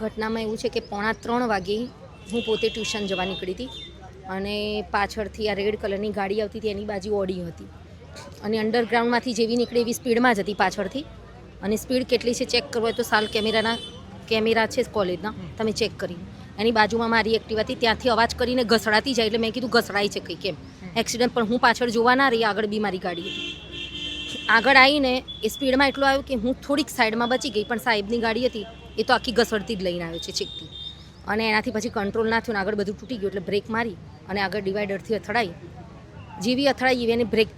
ઘટનામાં એવું છે કે 2:45 વાગે હું પોતે ટ્યુશન જવા નીકળી હતી અને પાછળથી આ રેડ કલરની ગાડી આવતી હતી, એની બાજુ ઓડી હતી અને અંડરગ્રાઉન્ડમાંથી જેવી નીકળે એવી સ્પીડમાં જ હતી પાછળથી. અને સ્પીડ કેટલી છે ચેક કરવું હોય તો સાલ કેમેરા છે કોલેજના, તમે ચેક કરી. એની બાજુમાં મારી એક્ટિવા હતી, ત્યાંથી અવાજ કરીને ઘસડાતી જાય એટલે મેં કીધું ઘસડાય છે કંઈ કેમ એક્સિડન્ટ, પણ હું પાછળ જોવા ના રહી, આગળ બી મારી ગાડી હતી. આગળ આવીને એ સ્પીડમાં એટલું આવ્યું કે હું થોડીક સાઈડમાં બચી ગઈ, પણ સાહેબની ગાડી હતી એ તો આખી ઘસડતી જ લઈને આવ્યો છે ચીકથી. અને એનાથી પછી કંટ્રોલ ના થયું ને આગળ બધું તૂટી ગયું, એટલે બ્રેક મારી અને આગળ ડિવાઈડરથી અથડાઈ. જેવી અથડાઈ એવી એને બ્રેક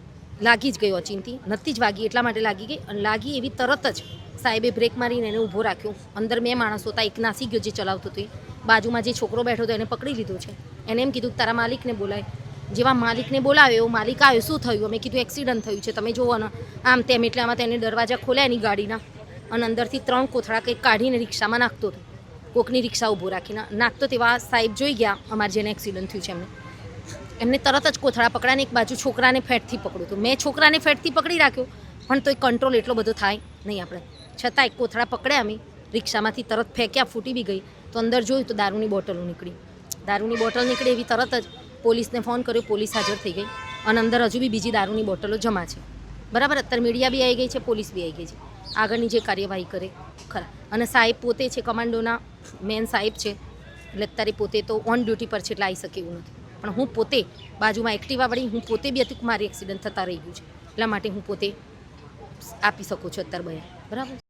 લાગી જ ગઈ, ઓચિંતી નથી જ વાગી, એટલા માટે લાગી ગઈ. અને લાગી એવી તરત જ સાહેબે બ્રેક મારીને એને ઊભો રાખ્યો. અંદર 2 માણસો હતા, એક નાસી ગયો જે ચલાવતો હતો, બાજુમાં જે છોકરો બેઠો હતો એને પકડી લીધો છે. એને એમ કીધું કે તારા માલિકને બોલાય. જેવા માલિકને બોલાવ્યો એવો માલિક આવ્યો, શું થયું? અમે કીધું એક્સિડન્ટ થયું છે, તમે જોવો ને આમ તેમ. એટલે આમાં તેને દરવાજા ખોલ્યા એની ગાડીના અને અંદરથી 3 કોથળા કંઈક કાઢીને રિક્ષામાં નાખતો હતો. કોકની રિક્ષા ઊભો રાખીને નાખતો. તેવા સાહેબ જોઈ ગયા અમારે જેને એક્સિડન્ટ થયું છે એમને તરત જ કોથળા પકડાને એક બાજુ છોકરાને ફેટથી પકડ્યો હતો. મેં છોકરાને ફેટથી પકડી રાખ્યો, પણ તોય કંટ્રોલ એટલો બધો થાય નહીં આપણે. છતાં એક કોથળા પકડ્યા અમે, રિક્ષામાંથી તરત ફેંક્યા, ફૂટી બી ગઈ. તો અંદર જોયું તો દારૂની બોટલો નીકળી. દારૂની બોટલ નીકળી એવી તરત જ પોલીસને ફોન કર્યો, પોલીસ હાજર થઈ ગઈ અને અંદર હજુ બી બીજી દારૂની બોટલો જમા છે. બરાબર, અત્યારે મીડિયા બી આવી ગઈ છે, પોલીસ બી આવી ગઈ છે, આગળની જે કાર્યવાહી કરે ખરા. અને સાહેબ પોતે છે, કમાન્ડોના મેન સાહેબ છે, એટલે અત્યારે પોતે તો ઓન ડ્યુટી પર છે એટલે આવી શકે એવું નથી. પણ હું પોતે બાજુમાં એક્ટિવા વળી હું પોતે બી હતી, મારી એક્સિડન્ટ થતાં રહી ગયું છે, એટલા માટે હું પોતે આપી શકું છું અત્યારે બરાબર.